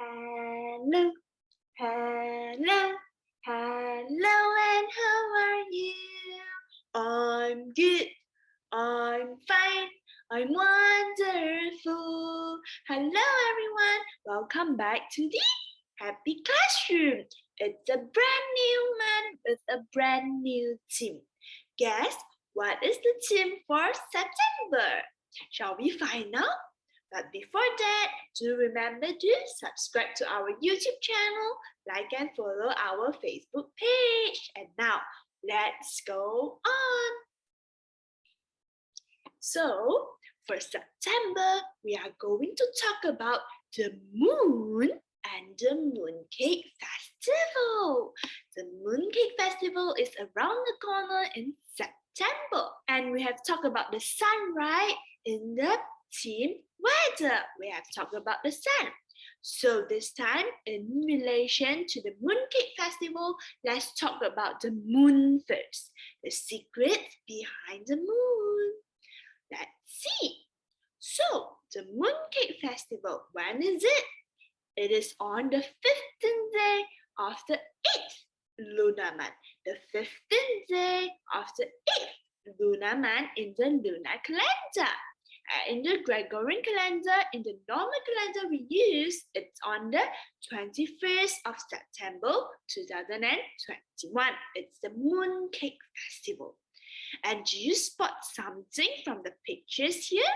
Hello, hello, hello, and how are you? I'm good, I'm fine, I'm wonderful. Hello, everyone, welcome back to the Happy Classroom. It's a brand new month with a brand new team. Guess what is the theme for September? Shall we find out? But before that, do remember to subscribe to our YouTube channel, like and follow our Facebook page. And now, let's go on. So, for September, we are going to talk about the moon and the Mooncake Festival. The Mooncake Festival is around the corner in September. And we have talked about the sun, right? In the theme weather, we have talked about the sun. So this time, in relation to the Mooncake Festival, let's talk about the moon first. The secrets behind the moon. Let's see. So, the Mooncake Festival, when is it? It is on the 15th day of the 8th lunar month. The 15th day of the 8th lunar month in the lunar calendar. In the Gregorian calendar, in the normal calendar we use, it's on the 21st of September 2021. It's the Mooncake Festival. And do you spot something from the pictures here?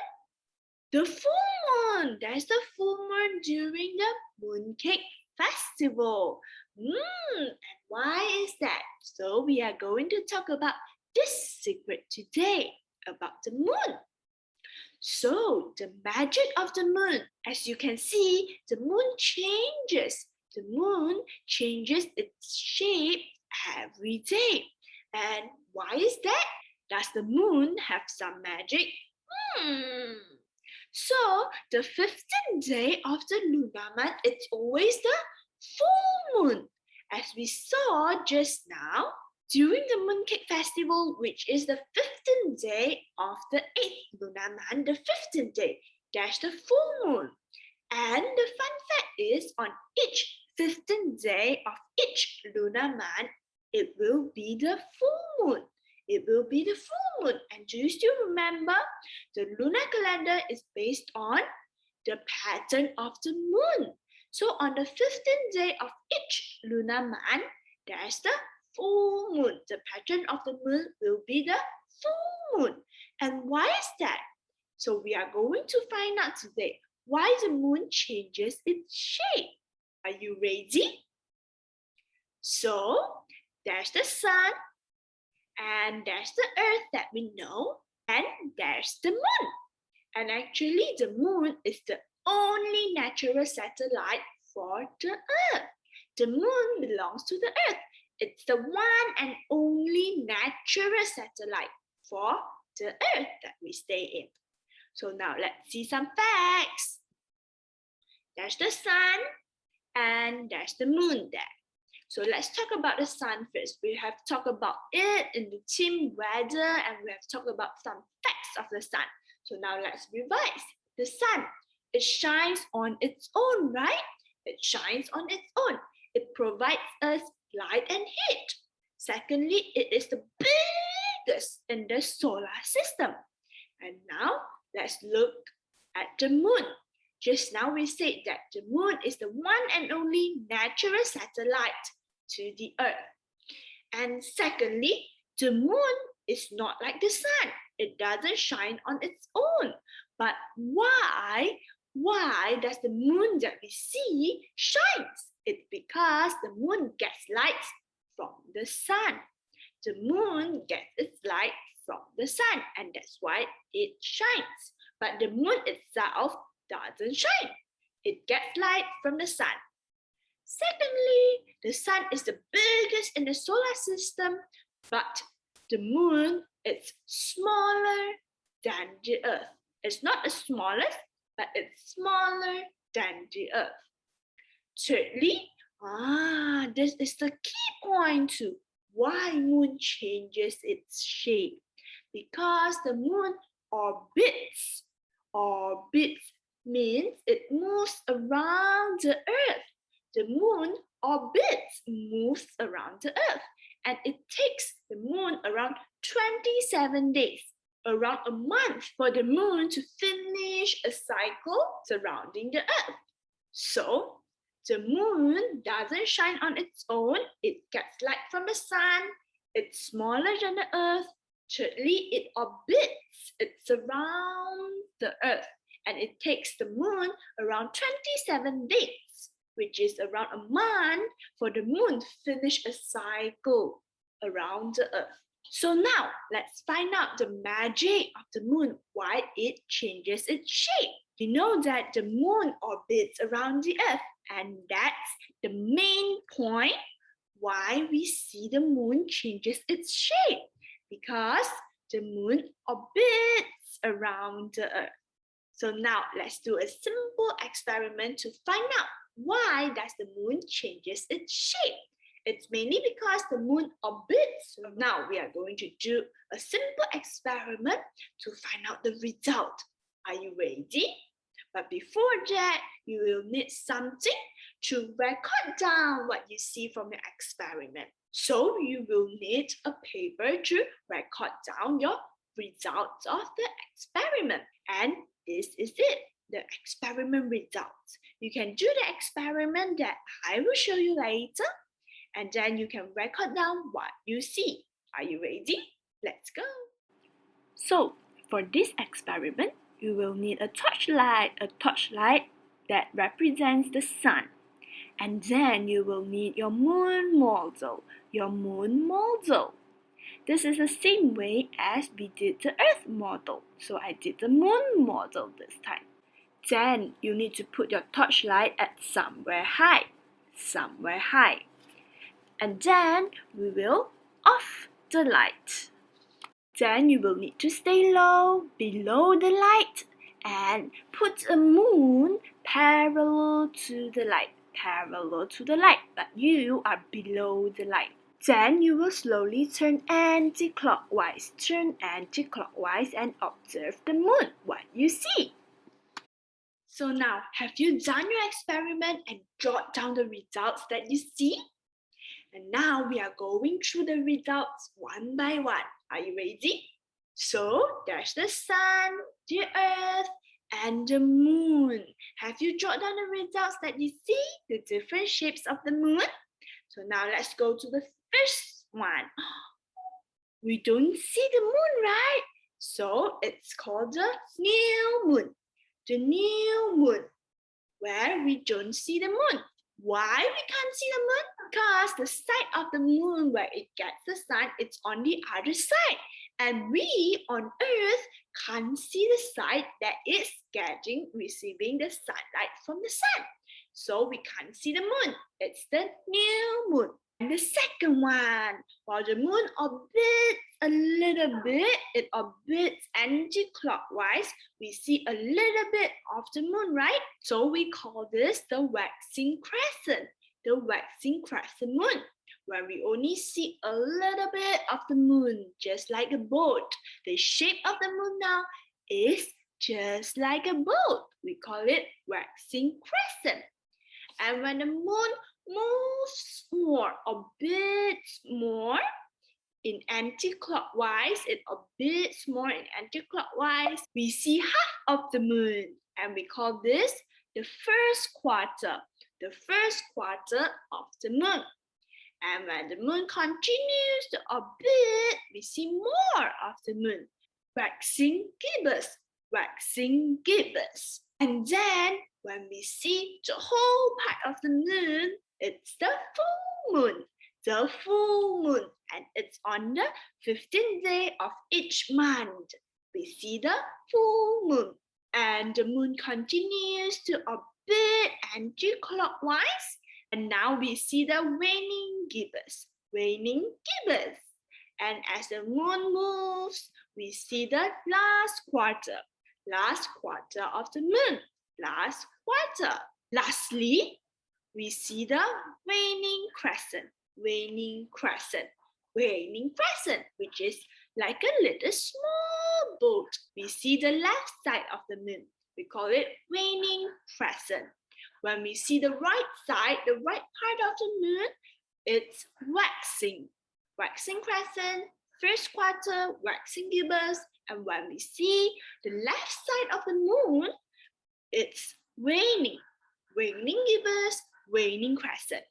The full moon. There's the full moon during the Mooncake Festival. And why is that? So we are going to talk about this secret today about the moon. So the magic of the moon. As you can see, the moon changes. The moon changes its shape every day. And why is that? Does the moon have some magic? So, the 15th day of the lunar month, it's always the full moon. As we saw just now, during the Mooncake Festival, which is the 15th day of the 8th lunar month, the 15th day, that's the full moon. And the fun fact is, on each 15th day of each lunar month, it will be the full moon. It will be the full moon. And do you still remember? The lunar calendar is based on the pattern of the moon. So on the 15th day of each lunar month, there's the full moon. The pattern of the moon will be the full moon. And why is that? So we are going to find out today why the moon changes its shape. Are you ready? So there's the sun, and there's the earth that we know, and there's the moon. And actually, the moon is the only natural satellite for the earth. The moon belongs to the earth. It's the one and only natural satellite for the earth that we stay in. So now let's see some facts. There's the sun and there's the moon there. So let's talk about the sun first. We have talked about it in the theme weather, and we have talked about some facts of the sun. So now let's revise. The sun, it shines on its own, right? It shines on its own. It provides us light and heat. Secondly, it is the biggest in the solar system. And now let's look at the moon. Just now we said that the moon is the one and only natural satellite to the earth. And secondly, the moon is not like the sun. It doesn't shine on its own. But why does the moon that we see shines? It's because the moon gets light from the sun. The moon gets its light from the sun, and that's why it shines. But the moon itself doesn't shine. It gets light from the sun. Secondly, the sun is the biggest in the solar system, but the moon is smaller than the earth. It's not the smallest, but it's smaller than the earth. Thirdly, this is the key point to why moon changes its shape. Because the moon orbits means it moves around the earth. The moon orbits, moves around the earth, and it takes the moon around 27 days, around a month, for the moon to finish a cycle surrounding the earth. So, the moon doesn't shine on its own, it gets light from the sun, it's smaller than the earth. Thirdly, it orbits, it surrounds the earth, and it takes the moon around 27 days, which is around a month, for the moon to finish a cycle around the earth. So now, let's find out the magic of the moon, why it changes its shape. You know that the moon orbits around the earth, and that's the main point why we see the moon changes its shape, because the moon orbits around the earth. So now let's do a simple experiment to find out why does the moon changes its shape. It's mainly because the moon orbits. So now we are going to do a simple experiment to find out the result. Are you ready? But before that, you will need something to record down what you see from your experiment. So you will need a paper to record down your results of the experiment. And this is it, the experiment results. You can do the experiment that I will show you later, and then you can record down what you see. Are you ready? Let's go. So, for this experiment, you will need a torchlight that represents the sun. And then you will need your moon model, This is the same way as we did the earth model. So I did the moon model this time. Then you need to put your torchlight at somewhere high. And then we will off the light. Then you will need to stay low, below the light, and put a moon parallel to the light, but you are below the light. Then you will slowly turn anti-clockwise, and observe the moon, what you see. So now, have you done your experiment and jot down the results that you see? And now we are going through the results one by one. Are you ready? So there's the sun, the earth, and the moon. Have you jotted down the results that you see? The different shapes of the moon? So now let's go to the first one. We don't see the moon, right? So it's called the new moon. The new moon, where we don't see the moon. Why we can't see the moon? Because the side of the moon where it gets the sun, it's on the other side. And we on Earth can't see the side that is receiving the sunlight from the sun. So we can't see the moon. It's the new moon. And the second one, while the moon orbits a little bit, it orbits anti-clockwise. We see a little bit of the moon, right? So we call this the waxing crescent, moon, where we only see a little bit of the moon, just like a boat. The shape of the moon now is just like a boat. We call it waxing crescent. And when the moon moves more, orbits more in anti-clockwise, we see half of the moon, and we call this the first quarter of the moon. And when the moon continues to orbit, we see more of the moon, waxing gibbous. And then when we see the whole part of the moon, it's the full moon, and it's on the 15th day of each month. We see the full moon, and the moon continues to orbit anti-clockwise, and now we see the waning gibbous. And as the moon moves, we see the last quarter of the moon. Lastly, we see the waning crescent, which is like a little small boat. We see the left side of the moon. We call it waning crescent. When we see the right side, the right part of the moon, it's waxing. Waxing crescent, first quarter, waxing gibbous. And when we see the left side of the moon, it's waning. Waning gibbous, waning crescent.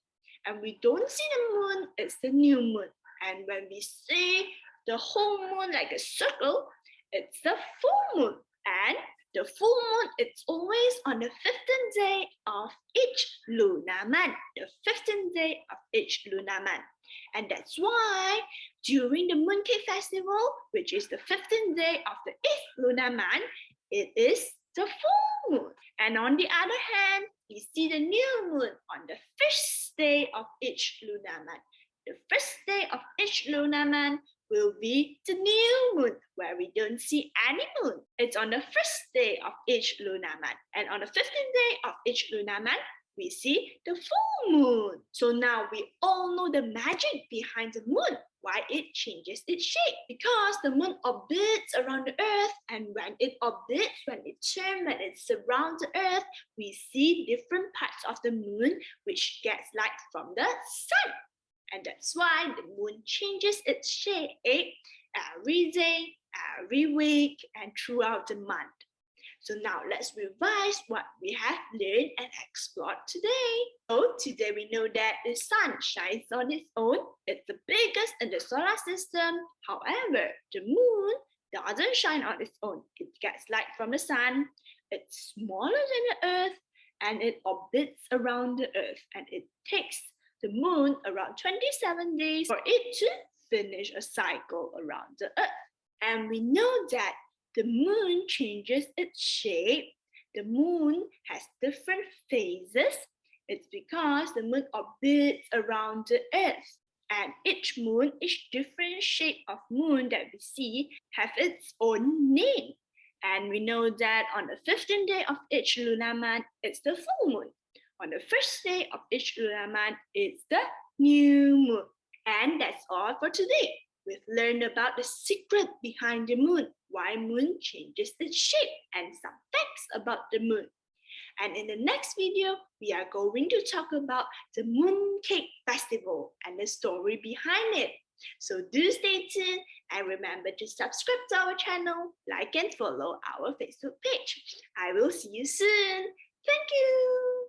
And we don't see the moon, it's the new moon. And when we see the whole moon like a circle, it's the full moon. And the full moon, it's always on the 15th day of each lunar month. The 15th day of each lunar month. And that's why during the Mooncake Festival, which is the 15th day of the 8th lunar month, it is the full moon. And on the other hand, we see the new moon on the first day of each lunar month. The first day of each lunar month will be the new moon, where we don't see any moon. It's on the first day of each lunar month. And on the 15th day of each lunar month, we see the full moon. So now we all know the magic behind the moon, why it changes its shape. Because the moon orbits around the earth, and when it orbits, when it turns, when it surrounds the earth, we see different parts of the moon which gets light from the sun. And that's why the moon changes its shape every day, every week, and throughout the month. So now let's revise what we have learned and explored today. So today we know that the sun shines on its own. It's the biggest in the solar system. However, the moon doesn't shine on its own. It gets light from the sun. It's smaller than the earth, and it orbits around the earth. And it takes the moon around 27 days for it to finish a cycle around the earth. And we know that the moon changes its shape. The moon has different phases. It's because the moon orbits around the earth. And each moon, each different shape of moon that we see have its own name. And we know that on the 15th day of each lunar month, it's the full moon. On the first day of each lunar month, it's the new moon. And that's all for today. We've learned about the secret behind the moon, why moon changes its shape, and some facts about the moon. And in the next video, we are going to talk about the Mooncake Festival and the story behind it. So do stay tuned and remember to subscribe to our channel, like and follow our Facebook page. I will see you soon. Thank you.